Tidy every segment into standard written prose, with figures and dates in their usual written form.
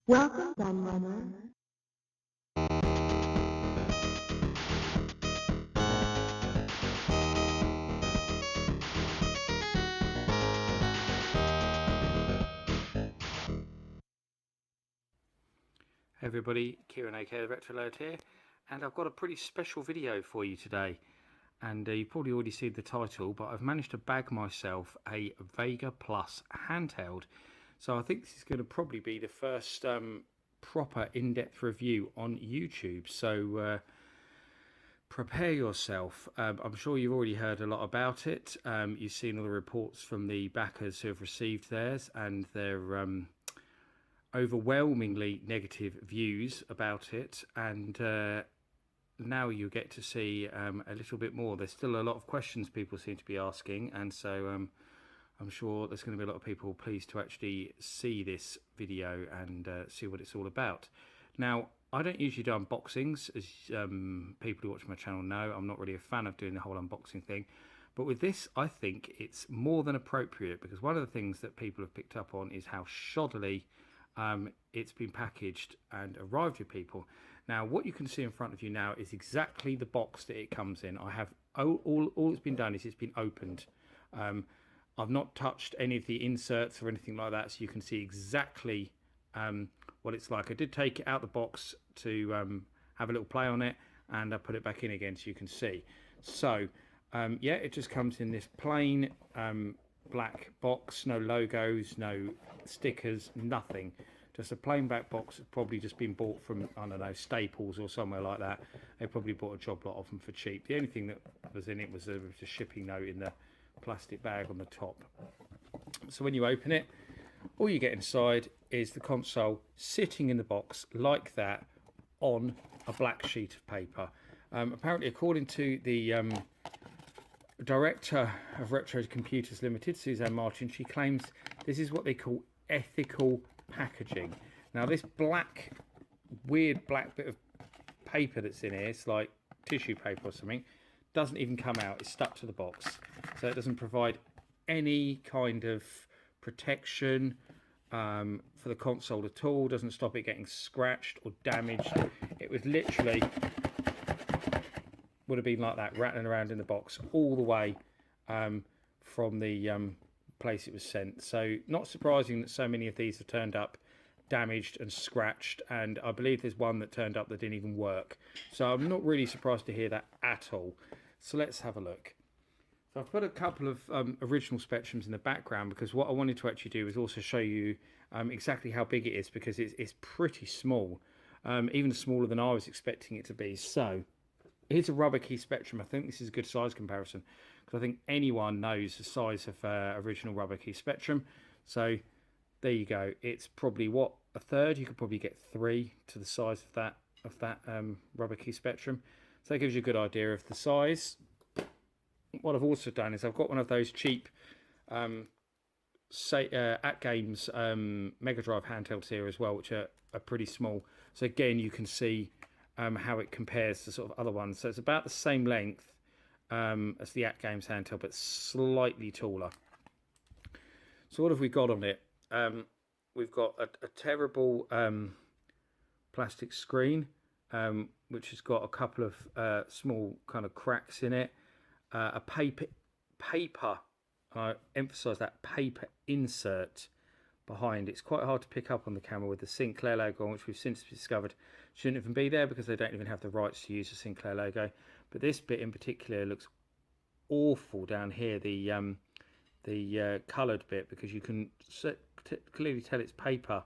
Welcome, Gunrunner. Hey everybody, Kieran aka the Retro Computers here, and I've got a pretty special video for you today. And you've probably already seen the title, but I've managed to bag myself a Vega Plus handheld. So I think this is going to probably be the first proper in-depth review on YouTube. So prepare yourself. I'm sure you've already heard a lot about it. You've seen all the reports from the backers who have received theirs, and they're overwhelmingly negative views about it, and now you get to see a little bit more. There's still a lot of questions people seem to be asking, and so I'm sure there's going to be a lot of people pleased to actually see this video and see what it's all about. Now, I don't usually do unboxings, as people who watch my channel know. I'm not really a fan of doing the whole unboxing thing, but with this I think it's more than appropriate, because one of the things that people have picked up on is how shoddily it's been packaged and arrived with people. Now, what you can see in front of you now is exactly the box that it comes in. I have all it's been done is it's been opened. I've not touched any of the inserts or anything like that, so you can see exactly what it's like. I did take it out the box to have a little play on it, and I put it back in again so you can see. So yeah, it just comes in this plain black box, no logos, no stickers, nothing, just a plain black box that's probably just been bought from, I don't know, Staples or somewhere like that. They probably bought a job lot of them for cheap. The only thing that was in it was a shipping note in the plastic bag on the top. So when you open it, all you get inside is the console sitting in the box like that on a black sheet of paper. Apparently, according to the director of Retro Computers Ltd, Suzanne Martin, she claims this is what they call ethical packaging. Now, this weird black bit of paper that's in here, it's like tissue paper or something, doesn't even come out. It's stuck to the box, so it doesn't provide any kind of protection for the console at all. Doesn't stop it getting scratched or damaged. It was literally would have been like that, rattling around in the box all the way from the place it was sent. So not surprising that so many of these have turned up damaged and scratched, and I believe there's one that turned up that didn't even work. So I'm not really surprised to hear that at all. So let's have a look. So I've put a couple of original Spectrums in the background, because what I wanted to actually do is also show you exactly how big it is, because it's pretty small, even smaller than I was expecting it to be. So here's a rubber key Spectrum. I think this is a good size comparison, because I think anyone knows the size of original rubber key Spectrum. So there you go. It's probably what, a third. You could probably get 3 to the size of that rubber key Spectrum. So that gives you a good idea of the size. What I've also done is I've got one of those cheap at Games Mega Drive handhelds here as well, which are pretty small. So again, you can see how it compares to sort of other ones. So it's about the same length as the At Games handheld, but slightly taller. So what have we got on it? We've got a terrible plastic screen, which has got a couple of small kind of cracks in it. A paper, I emphasise that, paper insert behind. It's quite hard to pick up on the camera with the Sinclair logo on, which we've since discovered shouldn't even be there, because they don't even have the rights to use the Sinclair logo. But this bit in particular looks awful down here, the coloured bit, because you can clearly tell it's paper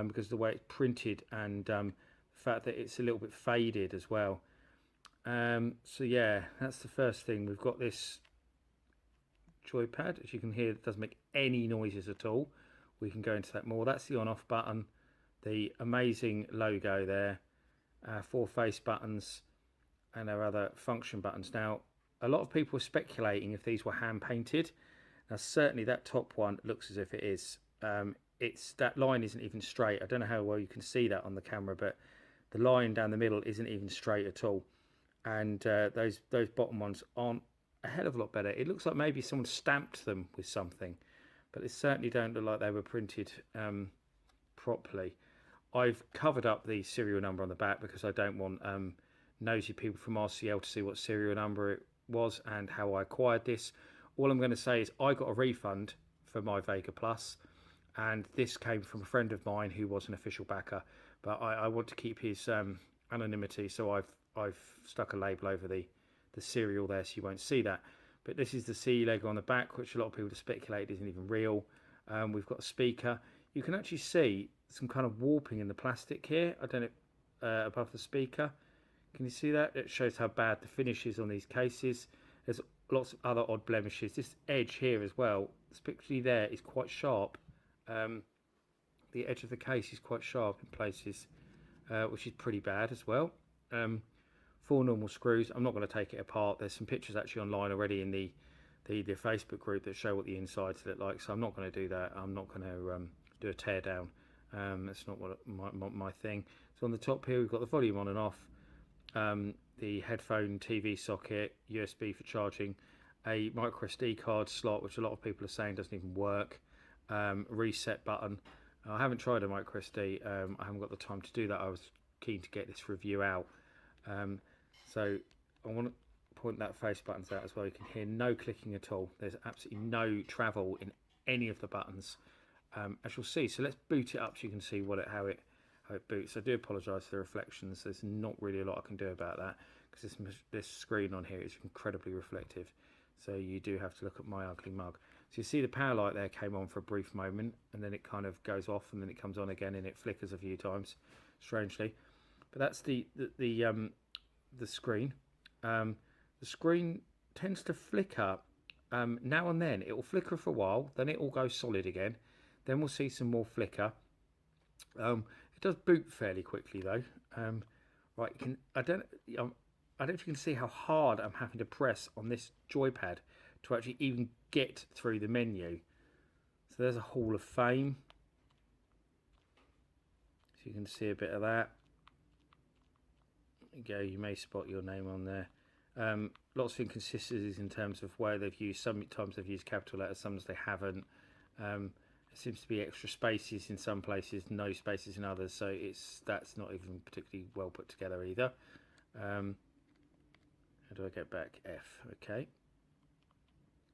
because of the way it's printed, and the fact that it's a little bit faded as well. So yeah, that's the first thing. We've got this joypad. As you can hear, it doesn't make any noises at all. We can go into that more. That's the on-off button, the amazing logo there, 4 face buttons, and our other function buttons. Now, a lot of people are speculating if these were hand painted. Now, certainly that top one looks as if it is. That line isn't even straight. I don't know how well you can see that on the camera, but the line down the middle isn't even straight at all. And those bottom ones aren't a hell of a lot better. It looks like maybe someone stamped them with something, but they certainly don't look like they were printed properly. I've covered up the serial number on the back because I don't want nosy people from RCL to see what serial number it was and how I acquired this. All I'm going to say is I got a refund for my Vega Plus, and this came from a friend of mine who was an official backer, but I want to keep his anonymity, so I've stuck a label over the serial there so you won't see that. But this is the CE logo on the back, which a lot of people speculate isn't even real. We've got a speaker. You can actually see some kind of warping in the plastic here. I don't know, above the speaker. Can you see that? It shows how bad the finish is on these cases. There's lots of other odd blemishes. This edge here as well, especially there, is quite sharp. The edge of the case is quite sharp in places, which is pretty bad as well. 4 normal screws. I'm not going to take it apart. There's some pictures actually online already in the Facebook group that show what the insides look like, so I'm not going to do that. I'm not going to do a tear down. That's not what my thing. So on the top here we've got the volume on and off, the headphone TV socket, USB for charging, a micro SD card slot, which a lot of people are saying doesn't even work, reset button. I haven't tried a micro SD. I haven't got the time to do that. I was keen to get this review out. So I want to point that face buttons out as well. You can hear no clicking at all. There's absolutely no travel in any of the buttons, as you'll see. So let's boot it up so you can see how it boots. I do apologise for the reflections. There's not really a lot I can do about that because this screen on here is incredibly reflective. So you do have to look at my ugly mug. So you see the power light there came on for a brief moment, and then it kind of goes off, and then it comes on again, and it flickers a few times, strangely. But that's the screen. The screen tends to flicker now and then. It will flicker for a while, then it will go solid again. Then we'll see some more flicker. It does boot fairly quickly though. Right, I don't know if you can see how hard I'm having to press on this joypad to actually even get through the menu. So there's a Hall of Fame. So you can see a bit of that. There you go, you may spot your name on there. Lots of inconsistencies in terms of where they've used. Sometimes they've used capital letters, sometimes they haven't. There seems to be extra spaces in some places, no spaces in others, so that's not even particularly well put together either. How do I get back? F, okay.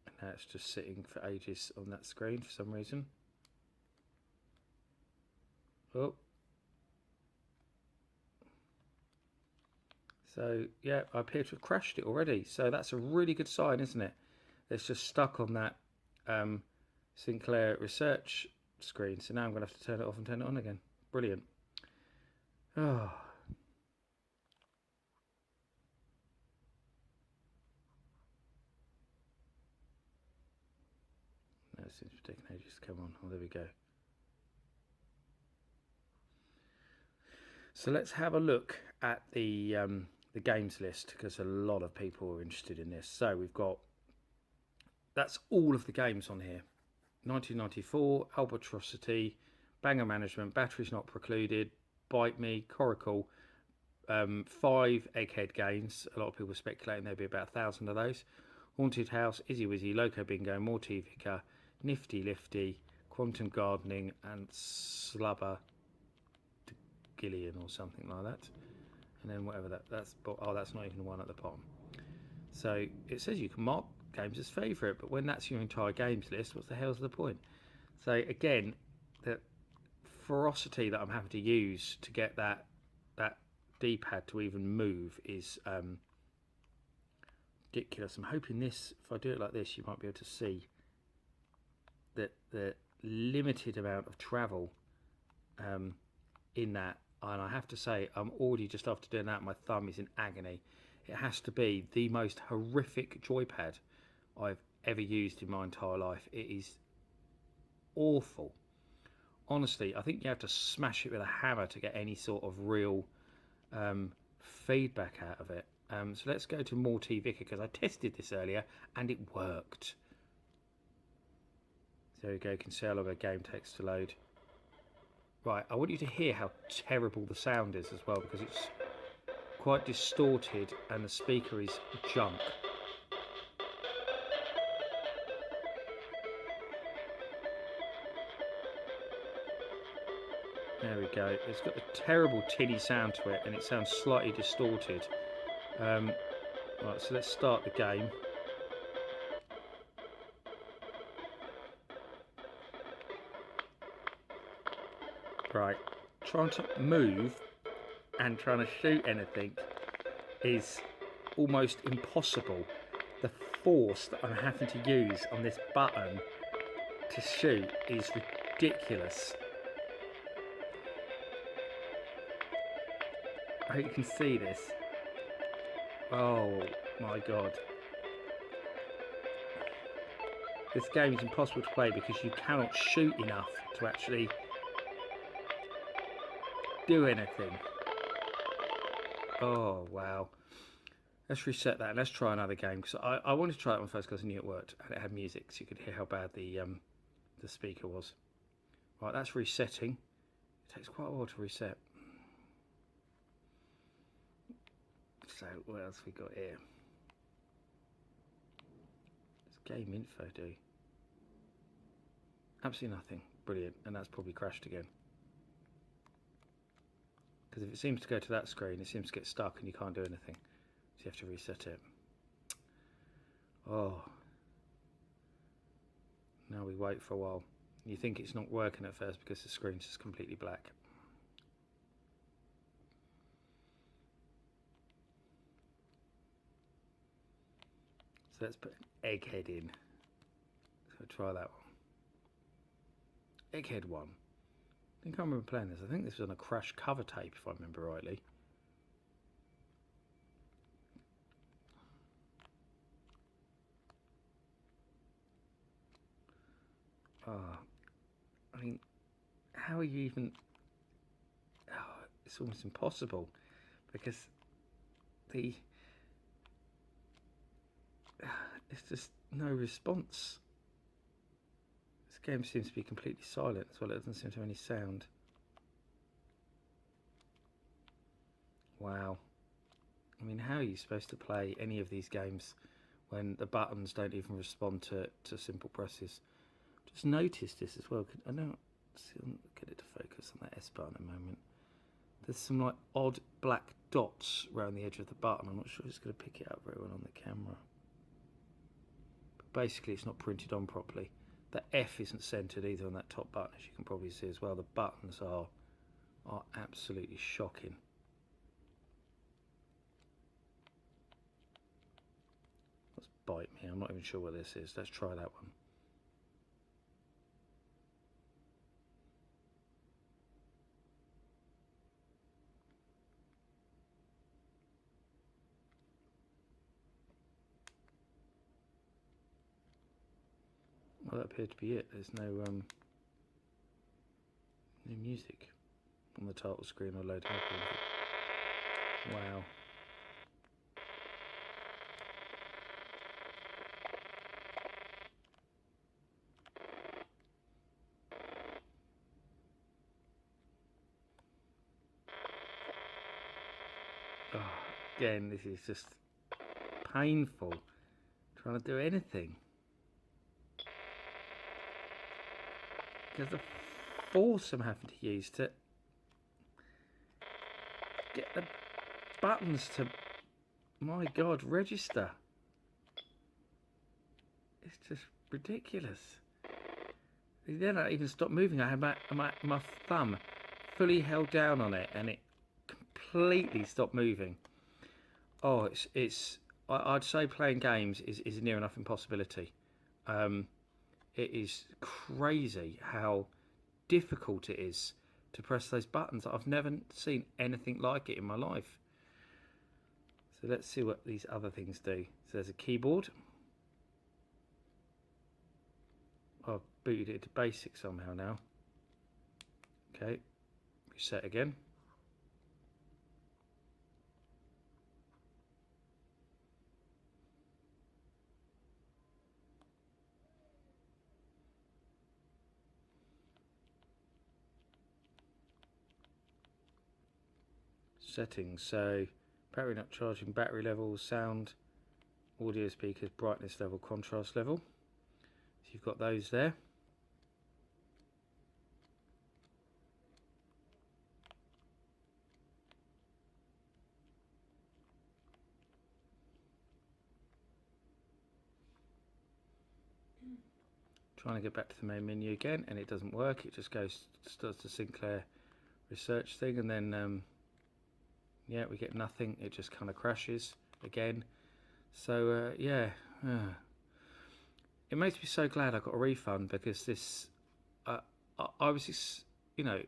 And now it's just sitting for ages on that screen for some reason. Oh. So yeah, I appear to have crashed it already. So that's a really good sign, isn't it? It's just stuck on that Sinclair research screen. So now I'm going to have to turn it off and turn it on again. Brilliant. Oh. No, it seems to be taking ages to come on. Oh, there we go. So let's have a look at the games list, because a lot of people are interested in this. So we've got, that's all of the games on here. 1994, Albatrosity, Banger Management, Batteries Not Precluded, Bite Me, Coracle, 5 Egghead games. A lot of people are speculating there'll be about 1,000 of those. Haunted House, Izzy Wizzy, Loco Bingo, Morty Vicar, Nifty Lifty, Quantum Gardening, and Slubber Gillian or something like that. And then whatever that's not even the one at the bottom. So it says you can mark games as favourite, but when that's your entire games list, what the hell's the point? So again, the ferocity that I'm having to use to get that D-pad to even move is ridiculous. I'm hoping this, if I do it like this, you might be able to see that the limited amount of travel in that. And I have to say, I'm already, just after doing that, my thumb is in agony. It has to be the most horrific joypad I've ever used in my entire life. It is awful. Honestly, I think you have to smash it with a hammer to get any sort of real feedback out of it. So let's go to Morty Vicar, because I tested this earlier and it worked. So there we go, you can see how long a game takes to load. Right, I want you to hear how terrible the sound is as well, because it's quite distorted and the speaker is junk. There we go. It's got a terrible tinny sound to it, and it sounds slightly distorted. Right, so let's start the game. Right, trying to move and trying to shoot anything is almost impossible. The force that I'm having to use on this button to shoot is ridiculous. I hope you can see this. Oh my god. This game is impossible to play because you cannot shoot enough to actually do anything. Oh wow. Let's reset that and let's try another game, because I wanted to try that one first because I knew it worked and it had music, so you could hear how bad the speaker was. Right, that's resetting. It takes quite a while to reset. So what else we got here? Does game info do? Absolutely nothing. Brilliant. And that's probably crashed again. Because if it seems to go to that screen, it seems to get stuck and you can't do anything. So you have to reset it. Oh. Now we wait for a while. You think it's not working at first because the screen's just completely black. So let's put an egghead in. So try that one. Egghead 1. I think I remember playing this. I think this was on a Crash cover tape, if I remember rightly. I mean, how are you even... Oh, it's almost impossible, because the... It's just no response. This game seems to be completely silent as well. It doesn't seem to have any sound. Wow. I mean, how are you supposed to play any of these games when the buttons don't even respond to simple presses? Just noticed this as well. I don't get it to focus on that S button a moment. There's some like odd black dots around the edge of the button. I'm not sure if it's going to pick it up very well on the camera. But basically, it's not printed on properly. The F isn't centered either on that top button, as you can probably see as well. The buttons are absolutely shocking. Let's bite me. I'm not even sure what this is. Let's try that one. Well, that appeared to be it. There's no music on the title screen or load help. Wow. Oh, again, this is just painful. Trying to do anything. Because the force I'm having to use to get the buttons to, my God, register. It's just ridiculous. Then I even stopped moving. I had my thumb fully held down on it and it completely stopped moving. Oh, I'd say playing games is near enough impossibility. It is crazy how difficult it is to press those buttons. I've never seen anything like it in my life. So let's see what these other things do. So there's a keyboard. I've booted it to basic somehow now. Okay, reset again. Settings, so battery not charging, battery level, sound, audio speakers, brightness level, contrast level. So you've got those there. Trying to get back to the main menu again, and it doesn't work. It just does the Sinclair research thing, and then yeah, we get nothing. It just kind of crashes again. So yeah, it makes me so glad I got a refund, because this I was, you know,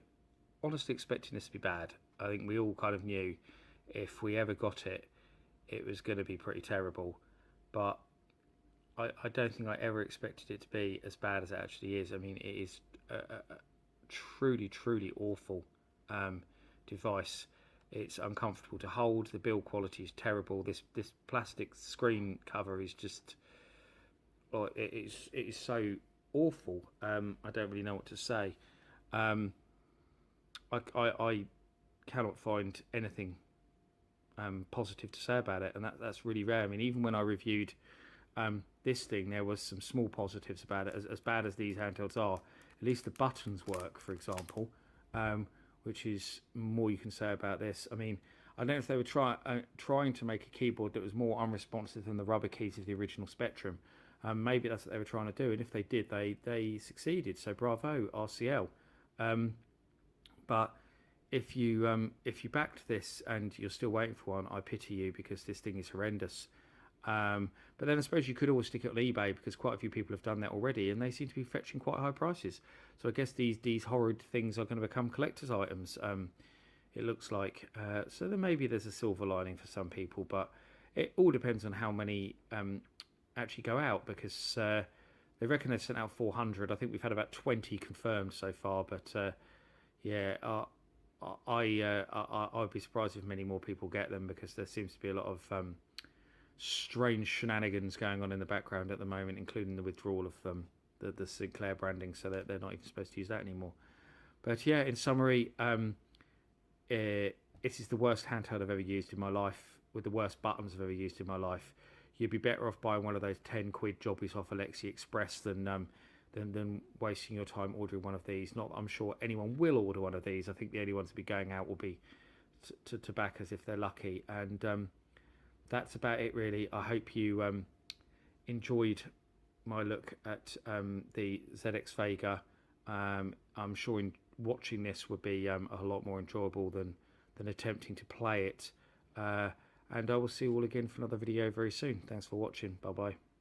honestly expecting this to be bad. I think we all kind of knew if we ever got it, it was going to be pretty terrible. But I don't think I ever expected it to be as bad as it actually is. I mean, it is a truly, truly awful device. It's uncomfortable to hold. The build quality is terrible. This plastic screen cover is just, oh, it is so awful. I don't really know what to say. I cannot find anything positive to say about it, and that's really rare. I mean, even when I reviewed this thing, there was some small positives about it. As bad as these handhelds are, at least the buttons work, for example, which is more you can say about this. I mean, I don't know if they were trying to make a keyboard that was more unresponsive than the rubber keys of the original Spectrum. Maybe that's what they were trying to do, and if they did, they succeeded. So bravo, RCL. But if you backed this and you're still waiting for one, I pity you, because this thing is horrendous. But then I suppose you could always stick it on eBay, because quite a few people have done that already, and they seem to be fetching quite high prices. So I guess these horrid things are going to become collector's items. It looks like. So then maybe there's a silver lining for some people, but it all depends on how many actually go out, because they reckon they've sent out 400. I think we've had about 20 confirmed so far, but yeah, I'd be surprised if many more people get them, because there seems to be a lot of strange shenanigans going on in the background at the moment, including the withdrawal of the Sinclair branding, so that they're not even supposed to use that anymore. But yeah, in summary, it is the worst handheld I've ever used in my life, with the worst buttons I've ever used in my life. You'd be better off buying one of those 10 quid jobbies off Alexi Express than wasting your time ordering one of these. Not that I'm sure anyone will order one of these. I think the only ones to be going out will be to backers if they're lucky. And that's about it, really. I hope you enjoyed my look at the ZX Vega. I'm sure watching this would be a lot more enjoyable than attempting to play it. And I will see you all again for another video very soon. Thanks for watching. Bye bye.